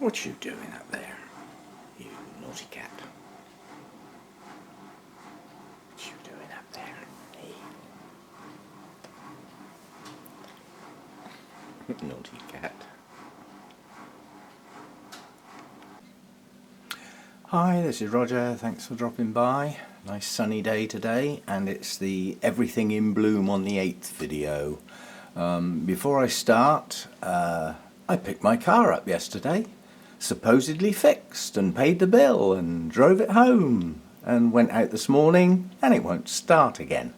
What you doing up there, you naughty cat? What you doing up there? Hey. Naughty cat. Hi, this is Roger. Thanks for dropping by. Nice sunny day today, and it's the Everything in Bloom on the 8th video. Before I start, I picked my car up yesterday, supposedly fixed, and paid the bill and drove it home, and went out this morning and it won't start again.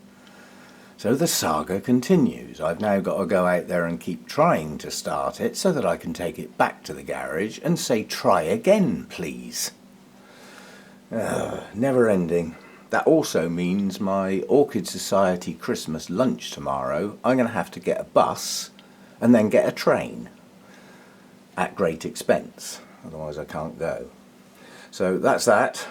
So the saga continues. I've now got to go out there and keep trying to start it so that I can take it back to the garage and say, try again please. Never ending. That also means my Orchid Society Christmas lunch tomorrow, I'm going to have to get a bus and then get a train at great expense, otherwise I can't go. So that's that.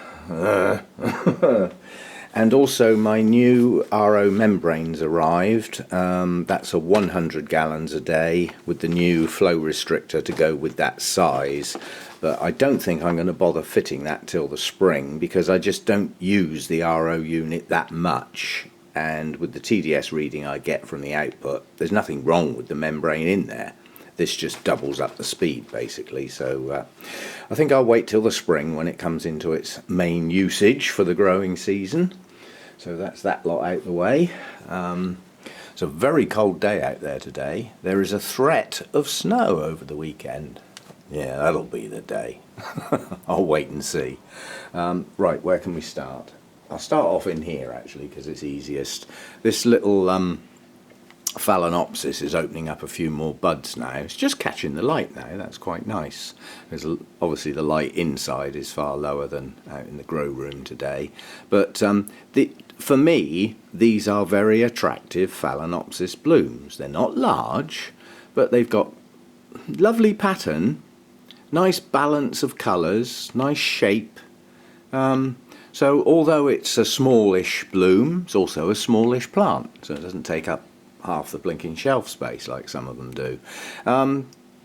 And also my new RO membranes arrived. That's a 100 gallons a day with the new flow restrictor to go with that size. But I don't think I'm going to bother fitting that till the spring because I just don't use the RO unit that much. And with the TDS reading I get from the output, there's nothing wrong with the membrane in there. This just doubles up the speed basically, so I think I'll wait till the spring when it comes into its main usage for the growing season. So that's that lot out the way. It's a very cold day out there today. There is a threat of snow over the weekend. Yeah, that'll be the day. I'll wait and see. Right, where can we start? I'll start off in here actually because it's easiest. This little Phalaenopsis is opening up a few more buds now. It's just catching the light now. That's quite nice. Because obviously the light inside is far lower than out in the grow room today. But for me, these are very attractive Phalaenopsis blooms. They're not large, but they've got lovely pattern, nice balance of colours, nice shape. So although it's a smallish bloom, it's also a smallish plant. So it doesn't take up half the blinking shelf space like some of them do.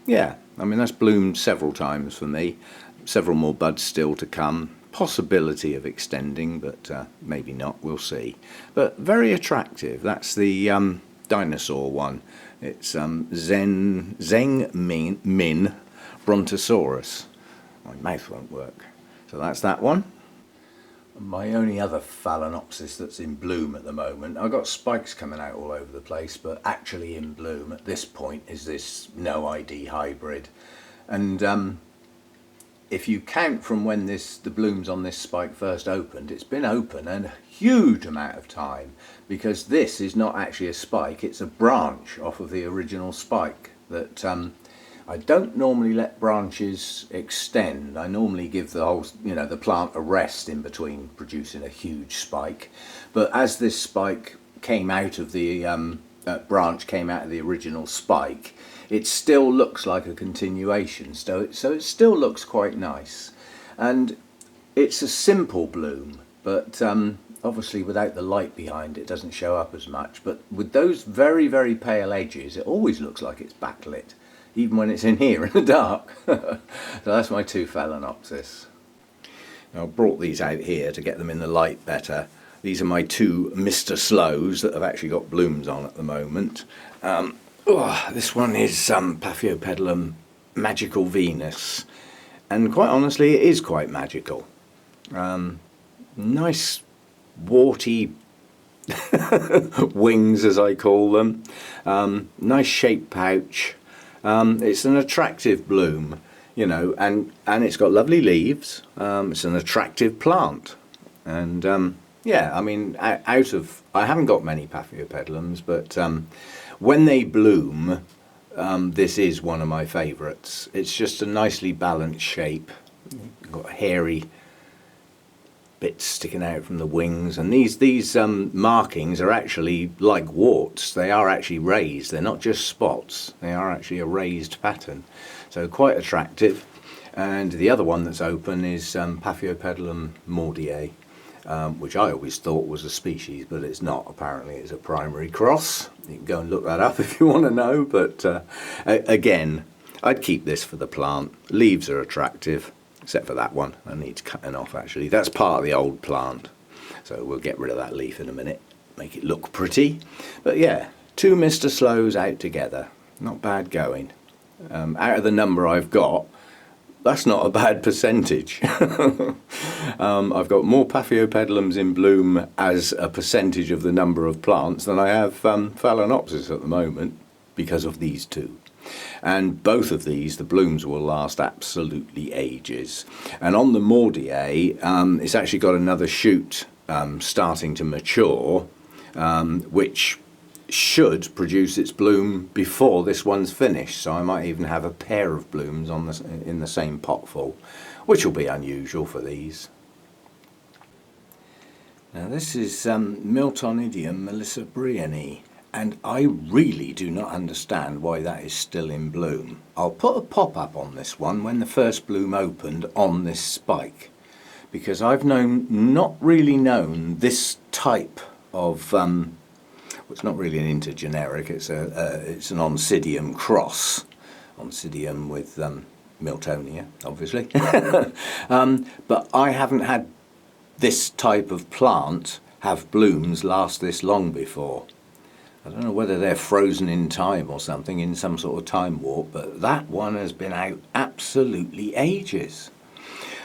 Yeah, I mean that's bloomed several times for me. Several more buds still to come. Possibility of extending, but maybe not, we'll see. But very attractive. That's the dinosaur one. It's Zeng Min Brontosaurus. My mouth won't work. So that's that one. My only other Phalaenopsis that's in bloom at the moment, I've got spikes coming out all over the place, but actually in bloom at this point is this no ID hybrid. And if you count from when the blooms on this spike first opened, it's been open a huge amount of time, because this is not actually a spike, it's a branch off of the original spike that I don't normally let branches extend. I normally give the whole, the plant a rest in between producing a huge spike. But as this spike came out of the branch came out of the original spike, it still looks like a continuation. So it still looks quite nice, and it's a simple bloom. But obviously without the light behind it doesn't show up as much. But with those very, very pale edges, it always looks like it's backlit, even when it's in here in the dark. So that's my two Phalaenopsis. Now, I brought these out here to get them in the light better. These are my two Mr. Slows that have actually got blooms on at the moment. This one is Paphiopedilum Magical Venus, and quite honestly it is quite magical. Nice warty wings, as I call them. Nice shaped pouch. It's an attractive bloom, and it's got lovely leaves. It's an attractive plant, and yeah, I mean, I haven't got many Paphiopedilums, but when they bloom, this is one of my favourites. It's just a nicely balanced shape. Got hairy bits sticking out from the wings, and these markings are actually like warts. They are actually raised. They're not just spots. They are actually a raised pattern, so quite attractive. And the other one that's open is Paphiopedilum mordiae, which I always thought was a species, but it's not. Apparently it's a primary cross. You can go and look that up if you want to know. But again, I'd keep this for the plant. Leaves are attractive, except for that one. That needs cutting off actually. That's part of the old plant. So we'll get rid of that leaf in a minute, make it look pretty. But yeah, 2 Mr. Slows out together. Not bad going. Out of the number I've got, that's not a bad percentage. I've got more Paphiopedilums in bloom as a percentage of the number of plants than I have Phalaenopsis at the moment, because of these two. And both of these, the blooms will last absolutely ages. And on the Mordier, it's actually got another shoot starting to mature, which should produce its bloom before this one's finished. So I might even have a pair of blooms on in the same potful, which will be unusual for these. Now this is Miltonidium melissabriani, and I really do not understand why that is still in bloom. I'll put a pop-up on this one when the first bloom opened on this spike, because I've not really known this type of it's not really an intergeneric, it's an Oncidium cross. Oncidium with Miltonia, obviously. But I haven't had this type of plant have blooms last this long before. I don't know whether they're frozen in time or something, in some sort of time warp, but that one has been out absolutely ages.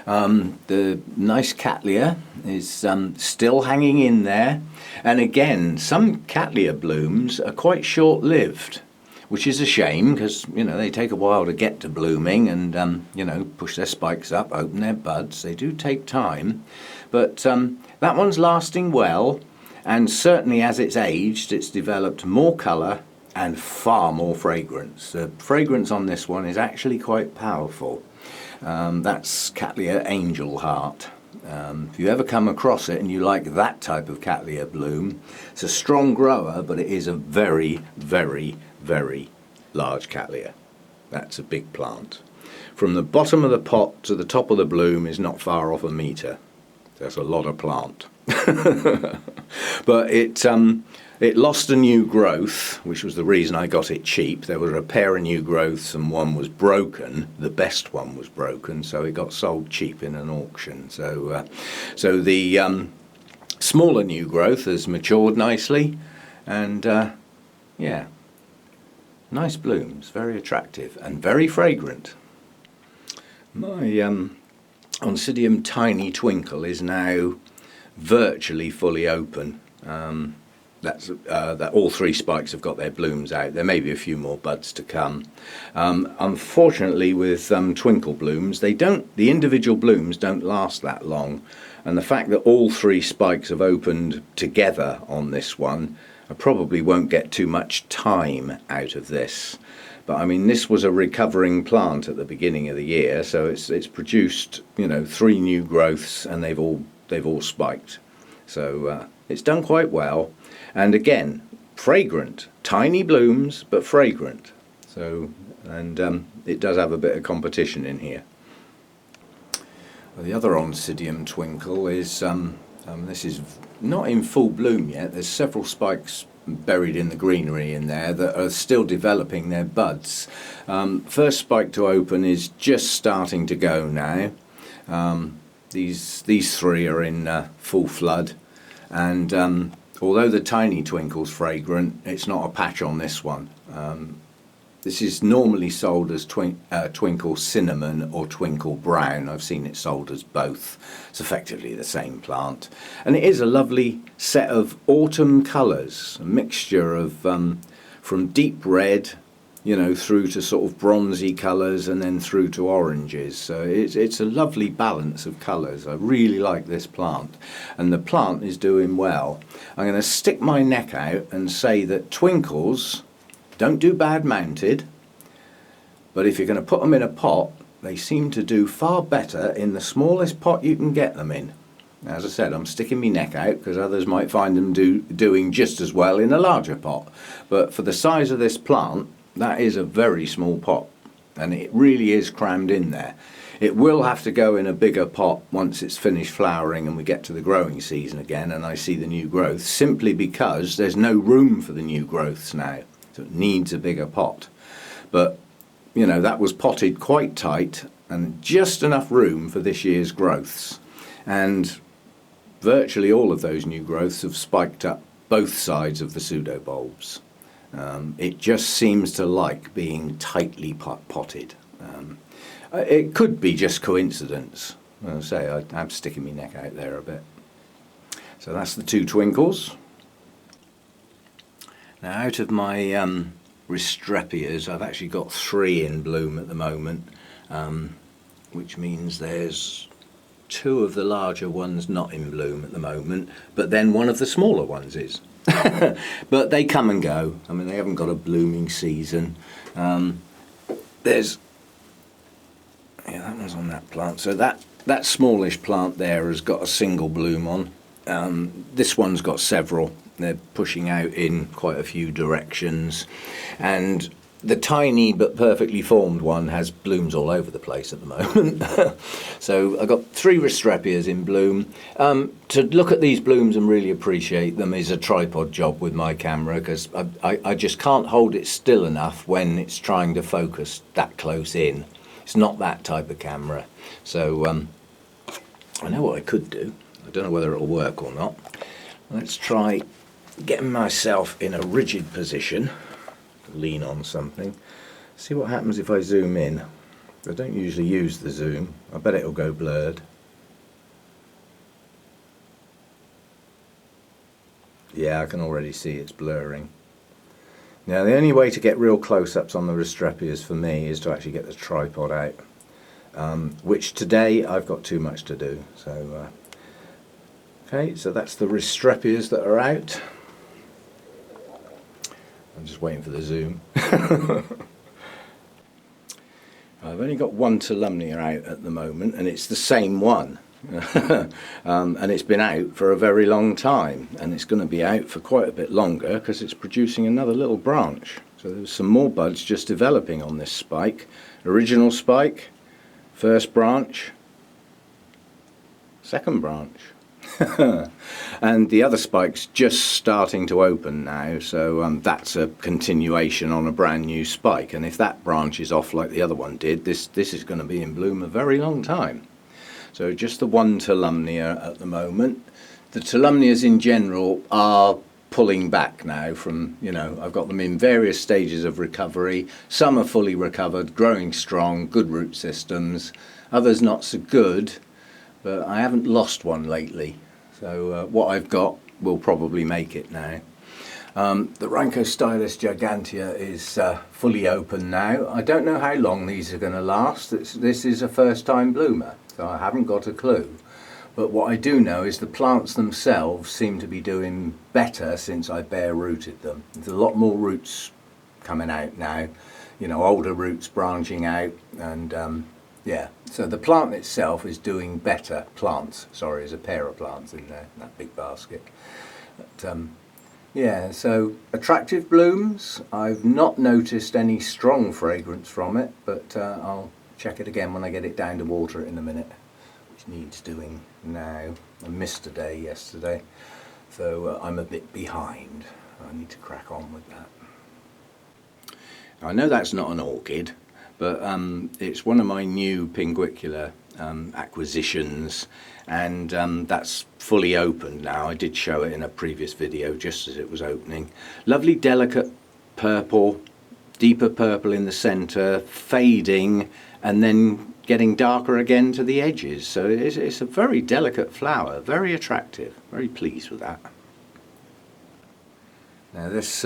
The nice Cattleya is still hanging in there, and again some Cattleya blooms are quite short-lived, which is a shame because they take a while to get to blooming and push their spikes up, open their buds. They do take time, but that one's lasting well, and certainly as it's aged it's developed more colour and far more fragrance. The fragrance on this one is actually quite powerful. That's Cattleya Angel Heart. If you ever come across it and you like that type of Cattleya bloom, it's a strong grower, but it is a very, very, very large Cattleya. That's a big plant. From the bottom of the pot to the top of the bloom is not far off a metre. That's a lot of plant. But it lost a new growth, which was the reason I got it cheap. There were a pair of new growths and one was broken. The best one was broken, so it got sold cheap in an auction. So the smaller new growth has matured nicely, and yeah, nice blooms, very attractive and very fragrant. My Oncidium Tiny Twinkle is now virtually fully open. That all 3 spikes have got their blooms out. There may be a few more buds to come. Unfortunately, with twinkle blooms, the individual blooms don't last that long, and the fact that all 3 spikes have opened together on this one, I probably won't get too much time out of this. But I mean, this was a recovering plant at the beginning of the year, so it's produced 3 new growths, and they've all spiked. So it's done quite well. And again, fragrant, tiny blooms, but fragrant. So, and it does have a bit of competition in here. Well, the other Oncidium Twinkle is, this is not in full bloom yet. There's several spikes buried in the greenery in there that are still developing their buds. First spike to open is just starting to go now. These 3 are in full flood, and although the Tiny Twinkle's fragrant, it's not a patch on this one. This is normally sold as Twinkle Cinnamon or Twinkle Brown. I've seen it sold as both. It's effectively the same plant. And it is a lovely set of autumn colours, a mixture of from deep red, through to sort of bronzy colours and then through to oranges. So it's a lovely balance of colours. I really like this plant, and the plant is doing well. I'm going to stick my neck out and say that Twinkles don't do bad mounted, but if you're going to put them in a pot, they seem to do far better in the smallest pot you can get them in. As I said, I'm sticking my neck out because others might find them doing just as well in a larger pot. But for the size of this plant, that is a very small pot, and it really is crammed in there. It will have to go in a bigger pot once it's finished flowering and we get to the growing season again and I see the new growth, simply because there's no room for the new growths now, so it needs a bigger pot. But you know, that was potted quite tight and just enough room for this year's growths. And virtually all of those new growths have spiked up both sides of the pseudobulbs. It just seems to like being tightly potted. It could be just coincidence. As I say, I'm sticking my neck out there a bit. So that's the two twinkles. Now out of my Restrepias, I've actually got 3 in bloom at the moment, which means there's 2 of the larger ones not in bloom at the moment, but then one of the smaller ones is. But they come and go. I mean, they haven't got a blooming season. There's, yeah, that one's on that plant. So that smallish plant there has got a single bloom on. This one's got several. They're pushing out in quite a few directions, and the tiny but perfectly formed one has blooms all over the place at the moment. So I've got 3 Restrepias in bloom. To look at these blooms and really appreciate them is a tripod job with my camera, because I just can't hold it still enough when it's trying to focus that close in. It's not that type of camera. So I know what I could do. I don't know whether it'll work or not. Let's try getting myself in a rigid position, lean on something, see what happens if I zoom in. I don't usually use the zoom. I bet it'll go blurred. Yeah, I can already see it's blurring. Now the only way to get real close-ups on the Restrepias for me is to actually get the tripod out, which today I've got too much to do. So okay, so that's the Restrepias that are out. I'm just waiting for the zoom. I've only got 1 Tolumnia out at the moment, and it's the same one. And it's been out for a very long time, and it's going to be out for quite a bit longer because it's producing another little branch. So there's some more buds just developing on this spike. Original spike, first branch, second branch. And the other spike's just starting to open now, so that's a continuation on a brand new spike, and if that branches off like the other one did, this is going to be in bloom a very long time. So just the 1 Tolumnia at the moment. The Tolumnias in general are pulling back now from, you know, I've got them in various stages of recovery. Some are fully recovered, growing strong, good root systems, others not so good, but I haven't lost one lately. So what I've got will probably make it now. The Rhynchostylus gigantea is fully open now. I don't know how long these are going to last. This is a first time bloomer, so I haven't got a clue. But what I do know is the plants themselves seem to be doing better since I bare rooted them. There's a lot more roots coming out now, you know, older roots branching out, and yeah, so the plant itself is doing better. Plants, sorry, there's a pair of plants in there, in that big basket. But, yeah, so attractive blooms. I've not noticed any strong fragrance from it, but I'll check it again when I get it down to water it in a minute, which needs doing now. I missed a day yesterday, so I'm a bit behind. I need to crack on with that. I know that's not an orchid, but it's one of my new Pinguicula acquisitions, and that's fully opened now. I did show it in a previous video just as it was opening. Lovely delicate purple, deeper purple in the centre, fading and then getting darker again to the edges. So it's a very delicate flower, very attractive, very pleased with that. Now this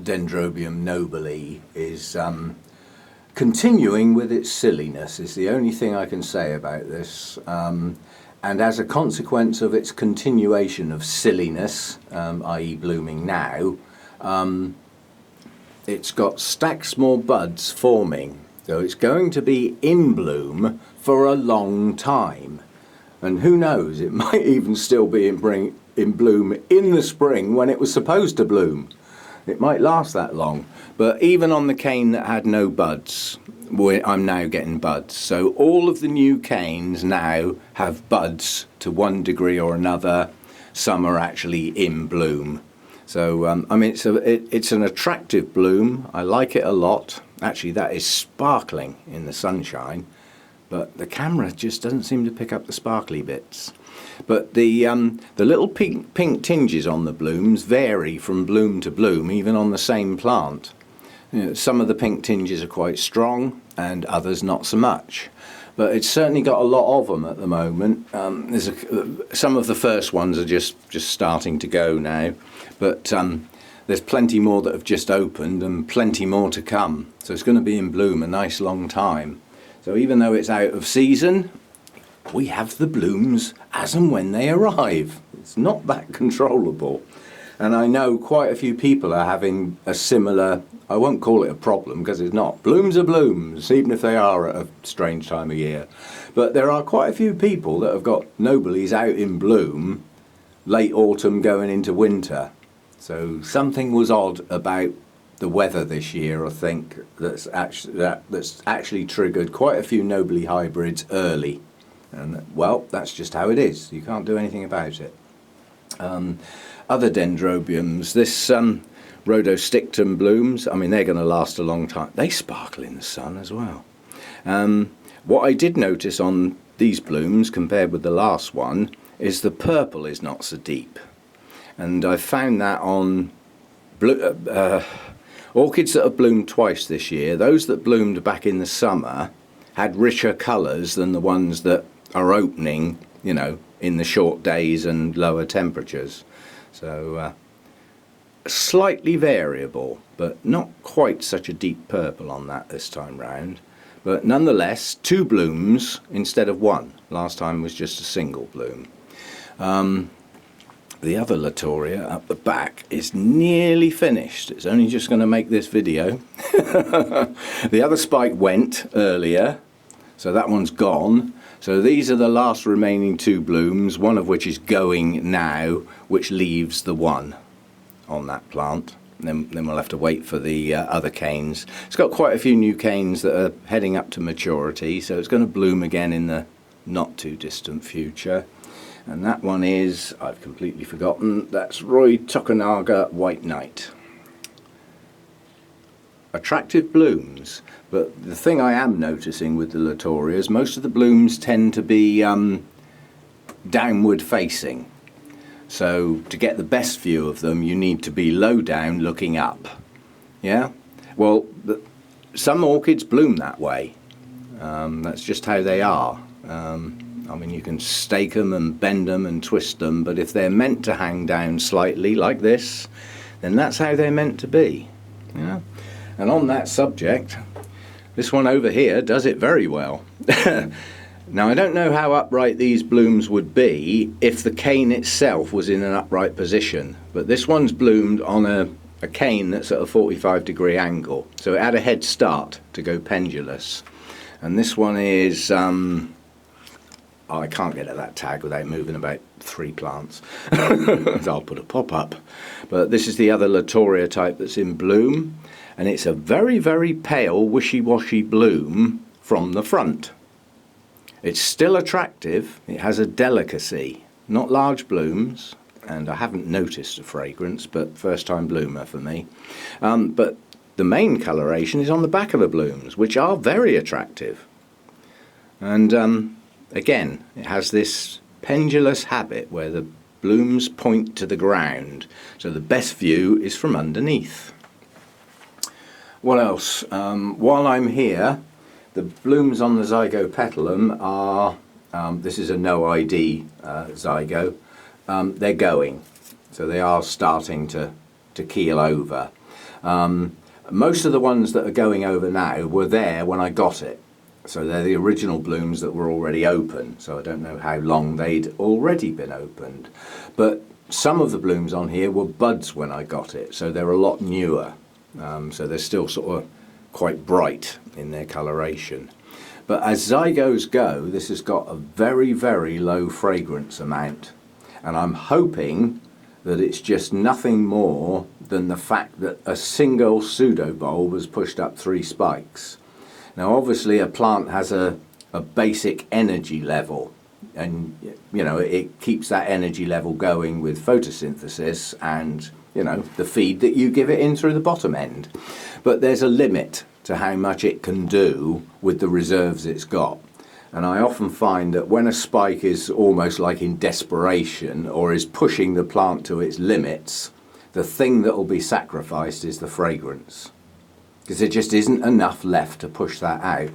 Dendrobium nobile is continuing with its silliness, is the only thing I can say about this. And as a consequence of its continuation of silliness, i.e. blooming now, it's got stacks more buds forming. So it's going to be in bloom for a long time. And who knows, it might even still be in bloom in the spring when it was supposed to bloom. It might last that long. But even on the cane that had no buds, I'm now getting buds. So all of the new canes now have buds to one degree or another. Some are actually in bloom. So I mean, it's an attractive bloom. I like it a lot. Actually, that is sparkling in the sunshine, but the camera just doesn't seem to pick up the sparkly bits. But the little pink tinges on the blooms vary from bloom to bloom, even on the same plant. You know, some of the pink tinges are quite strong and others not so much. But it's certainly got a lot of them at the moment. Some of the first ones are just starting to go now, but there's plenty more that have just opened and plenty more to come. So it's going to be in bloom a nice long time. So even though it's out of season, we have the blooms as and when they arrive. It's not that controllable. And I know quite a few people are having a similar, I won't call it a problem because it's not. Blooms are blooms, even if they are at a strange time of year. But there are quite a few people that have got nobelies out in bloom late autumn going into winter. So something was odd about the weather this year, I think, that's actually triggered quite a few nobly hybrids early. And well, that's just how it is. You can't do anything about it. Other dendrobiums, this rhodostictum blooms, I mean, they're going to last a long time. They sparkle in the sun as well. What I did notice on these blooms compared with the last one is the purple is not so deep. And I found that on orchids that have bloomed twice this year. Those that bloomed back in the summer had richer colours than the ones that are opening, you know, in the short days and lower temperatures. So slightly variable, but not quite such a deep purple on that this time round. But nonetheless, 2 blooms instead of 1. Last time was just a single bloom. The other Latoria up the back is nearly finished. It's only just going to make this video. The other spike went earlier, so that one's gone. So these are the last remaining 2 blooms, one of which is going now, which leaves the one on that plant. And then we'll have to wait for the other canes. It's got quite a few new canes that are heading up to maturity, so it's going to bloom again in the not too distant future. And that one is, I've completely forgotten, that's Roy Tokunaga White Knight. Attractive blooms, but the thing I am noticing with the Latorias, most of the blooms tend to be downward facing. So to get the best view of them, you need to be low down looking up. Yeah? Well, some orchids bloom that way. That's just how they are. I mean, you can stake them and bend them and twist them, but if they're meant to hang down slightly like this, then that's how they're meant to be. Yeah? And on that subject, this one over here does it very well. Now, I don't know how upright these blooms would be if the cane itself was in an upright position, but this one's bloomed on a cane that's at a 45-degree angle, so it had a head start to go pendulous. And this one is... Oh, I can't get at that tag without moving about 3 plants. I'll put a pop-up. But this is the other Latoria type that's in bloom. And it's a very, very pale, wishy-washy bloom from the front. It's still attractive. It has a delicacy. Not large blooms. And I haven't noticed a fragrance, but first-time bloomer for me. But the main coloration is on the back of the blooms, which are very attractive. And... again, it has this pendulous habit where the blooms point to the ground, so the best view is from underneath. What else? While I'm here, the blooms on the Zygopetalum are, this is a no ID zygo, they're going, so they are starting to keel over. Most of the ones that are going over now were there when I got it. So they're the original blooms that were already open, so I don't know how long they'd already been opened. But some of the blooms on here were buds when I got it, so they're a lot newer. So they're still sort of quite bright in their coloration. But as zygos go, this has got a very, very low fragrance amount. And I'm hoping that it's just nothing more than the fact that a single pseudobulb has pushed up 3 spikes. Now obviously a plant has a basic energy level, and you know it keeps that energy level going with photosynthesis and you know the feed that you give it in through the bottom end. But there's a limit to how much it can do with the reserves it's got. And I often find that when a spike is almost like in desperation or is pushing the plant to its limits, the thing that will be sacrificed is the fragrance, because there just isn't enough left to push that out.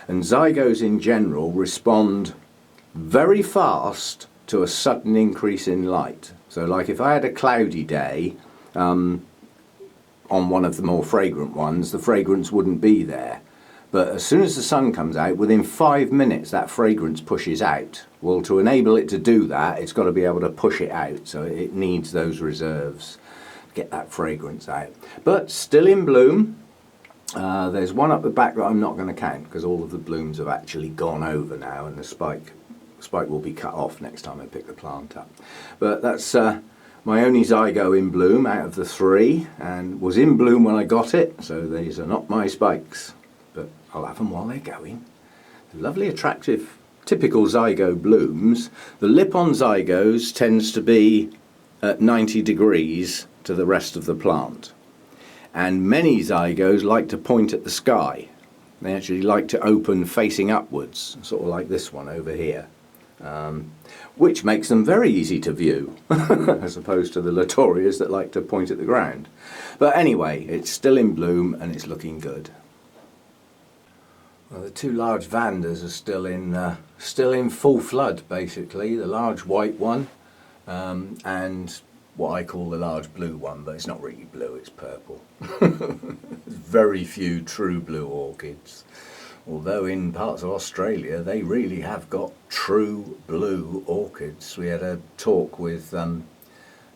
And zygos in general respond very fast to a sudden increase in light. So like if I had a cloudy day on one of the more fragrant ones, the fragrance wouldn't be there. But as soon as the sun comes out, within 5 minutes that fragrance pushes out. Well, to enable it to do that, it's got to be able to push it out. So it needs those reserves to get that fragrance out. But still in bloom. There's one up the back that I'm not going to count because all of the blooms have actually gone over now, and the spike will be cut off next time I pick the plant up. But that's my only zygo in bloom out of the 3, and was in bloom when I got it, so these are not my spikes. But I'll have them while they're going. Lovely, attractive, typical zygo blooms. The lip on zygos tends to be at 90 degrees to the rest of the plant. And many zygos like to point at the sky. They actually like to open facing upwards, sort of like this one over here. Which makes them very easy to view, as opposed to the Latorias that like to point at the ground. But anyway, it's still in bloom and it's looking good. Well, the 2 large Vandas are still in full flood, basically. The large white one and what I call the large blue one, but it's not really blue, it's purple. There's very few true blue orchids. Although in parts of Australia they really have got true blue orchids. We had a talk with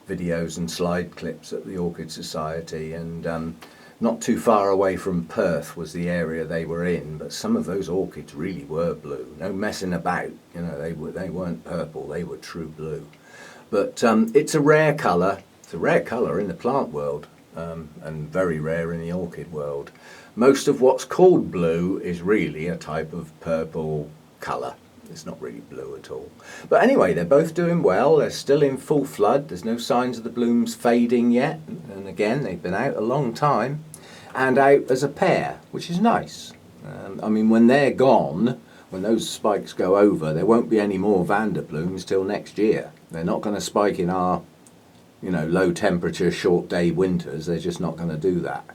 videos and slide clips at the Orchid Society, and not too far away from Perth was the area they were in, but some of those orchids really were blue. No messing about, you know, they weren't purple, they were true blue. But it's a rare colour. It's a rare colour in the plant world, and very rare in the orchid world. Most of what's called blue is really a type of purple colour. It's not really blue at all. But anyway, they're both doing well. They're still in full flood. There's no signs of the blooms fading yet. And again, they've been out a long time and out as a pair, which is nice. I mean, when they're gone, when those spikes go over, there won't be any more Vanda blooms till next year. They're not going to spike in our, you know, low temperature, short day winters. They're just not going to do that.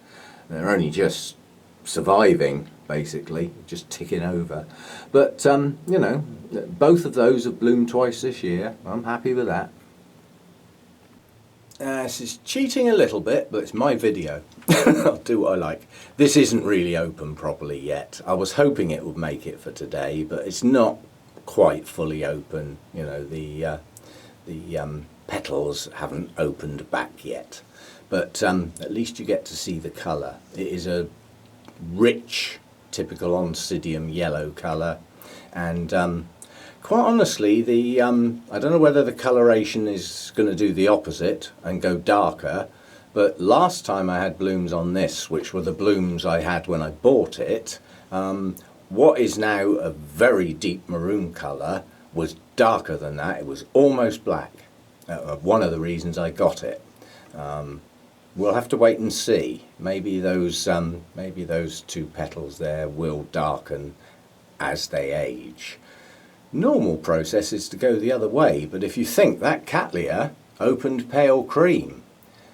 They're only just surviving, basically, just ticking over. But, you know, both of those have bloomed twice this year. I'm happy with that. This is cheating a little bit, but it's my video. I'll do what I like. This isn't really open properly yet. I was hoping it would make it for today, but it's not quite fully open. You know, the petals haven't opened back yet. But at least you get to see the colour. It is a rich, typical Oncidium yellow colour, and quite honestly, I don't know whether the coloration is going to do the opposite and go darker, but last time I had blooms on this, which were the blooms I had when I bought it, what is now a very deep maroon colour was darker than that. It was almost black. One of the reasons I got it. We'll have to wait and see. Maybe those 2 petals there will darken as they age. Normal process is to go the other way, but if you think that Cattleya opened pale cream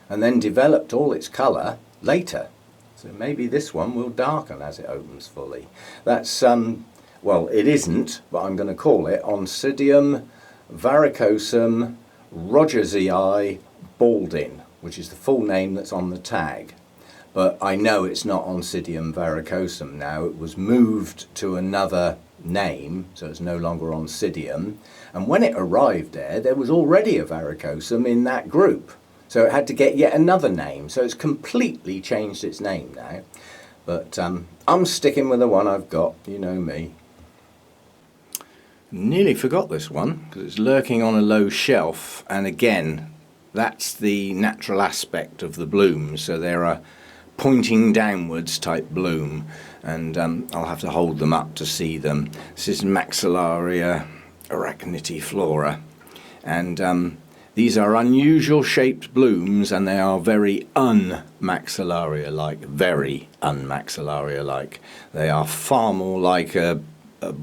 and then developed all its colour later, so maybe this one will darken as it opens fully. That's well, it isn't, but I'm going to call it Oncidium varicosum rogersii baldin, which is the full name that's on the tag. But I know it's not Oncidium varicosum now. It was moved to another name, so it's no longer Oncidium. And when it arrived there was already a varicosum in that group. So it had to get yet another name. So it's completely changed its name now. But I'm sticking with the one I've got. You know me. Nearly forgot this one because it's lurking on a low shelf, and again, that's the natural aspect of the blooms. So they're a pointing downwards type bloom, and I'll have to hold them up to see them. This is Maxillaria arachnitiflora, and These are unusual shaped blooms, and they are very unmaxillaria-like, very unmaxillaria-like. They are far more like a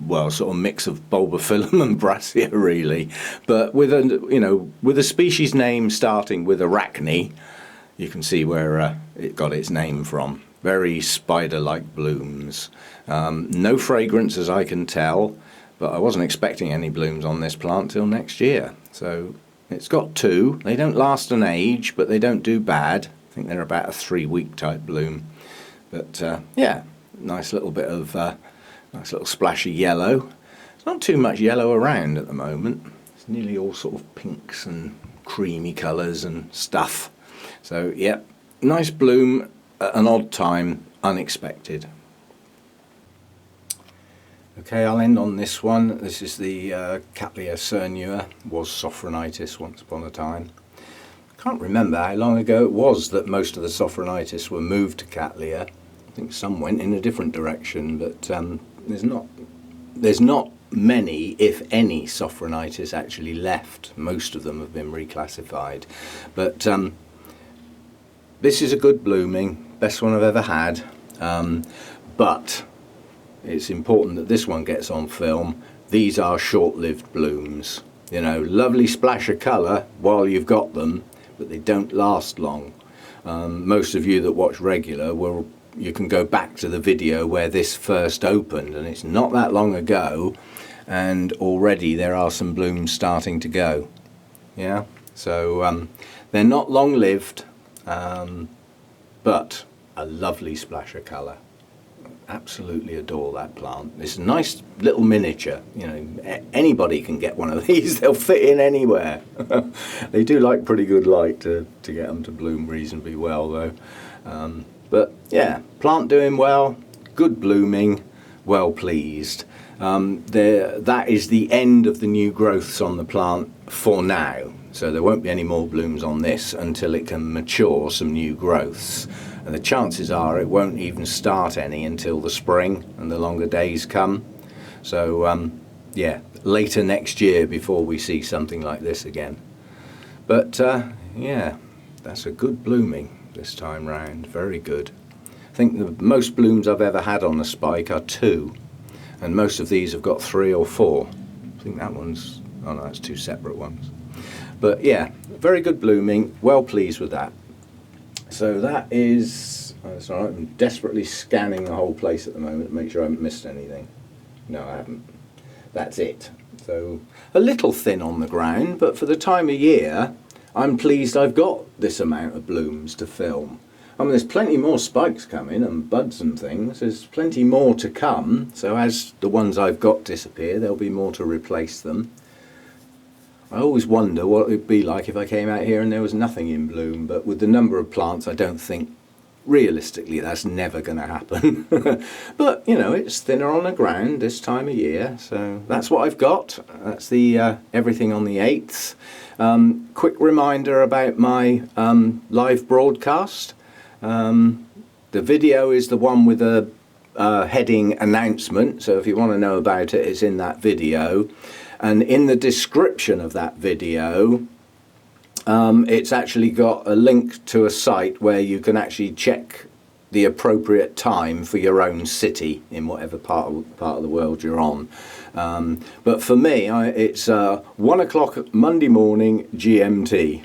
well, sort of mix of bulbophyllum and brassia, really, but with a species name starting with arachne. You can see where it got its name from. Very spider-like blooms. No fragrance, as I can tell, but I wasn't expecting any blooms on this plant till next year. So it's got two. They don't last an age, but they don't do bad. I think they're about a 3-week type bloom. But yeah, nice little bit of nice little splash of yellow. There's not too much yellow around at the moment. It's nearly all sort of pinks and creamy colours and stuff. So yeah, nice bloom at an odd time, unexpected. Okay, I'll end on this one. This is the Cattleya cernua, was Sophronitis once upon a time. I can't remember how long ago it was that most of the Sophronitis were moved to Cattleya. I think some went in a different direction, but there's not many, if any, Sophronitis actually left. Most of them have been reclassified. But this is a good blooming, best one I've ever had. But it's important that this one gets on film. These are short-lived blooms. You know, lovely splash of colour while you've got them, but they don't last long. Most of you that watch regular you can go back to the video where this first opened, and it's not that long ago, and already there are some blooms starting to go. Yeah, so they're not long-lived, but a lovely splash of colour. Absolutely adore that plant. It's a nice little miniature. You know, anybody can get one of these. They'll fit in anywhere. They do like pretty good light to get them to bloom reasonably well, though. But yeah, plant doing well, good blooming, well pleased. That is the end of the new growths on the plant for now. So there won't be any more blooms on this until it can mature some new growths. And the chances are it won't even start any until the spring and the longer days come. So yeah, later next year before we see something like this again. But yeah, that's a good blooming this time round, very good. I think the most blooms I've ever had on a spike are 2, and most of these have got 3 or 4. I think that one's, oh no, that's 2 separate ones. But yeah, very good blooming, well pleased with that. So that is, that's all right, I'm desperately scanning the whole place at the moment to make sure I haven't missed anything. No, I haven't. That's it. So a little thin on the ground, but for the time of year, I'm pleased I've got this amount of blooms to film. I mean, there's plenty more spikes coming and buds and things. There's plenty more to come. So as the ones I've got disappear, there'll be more to replace them. I always wonder what it would be like if I came out here and there was nothing in bloom. But with the number of plants, I don't think, realistically, that's never going to happen. But, you know, it's thinner on the ground this time of year. So that's what I've got. That's the everything on the 8th. Quick reminder about my live broadcast. The video is the one with a heading announcement, so if you want to know about it, it's in that video. And in the description of that video, it's actually got a link to a site where you can actually check the appropriate time for your own city in whatever part of the world you're on. But for me, it's 1 o'clock Monday morning GMT,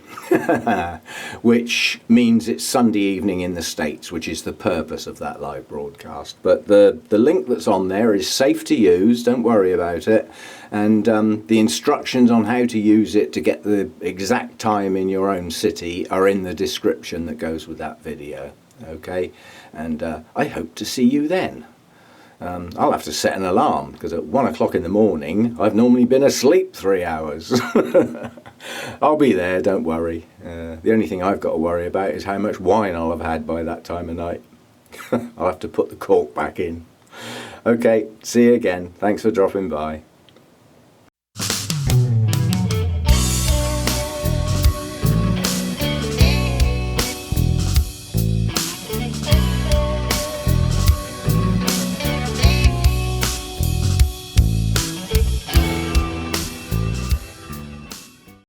which means it's Sunday evening in the States, which is the purpose of that live broadcast. But the link that's on there is safe to use, don't worry about it. And the instructions on how to use it to get the exact time in your own city are in the description that goes with that video. Okay, and I hope to see you then. I'll have to set an alarm because at 1 o'clock in the morning I've normally been asleep 3 hours. I'll be there, don't worry. The only thing I've got to worry about is how much wine I'll have had by that time of night. I'll have to put the cork back in. Okay, see you again. Thanks for dropping by.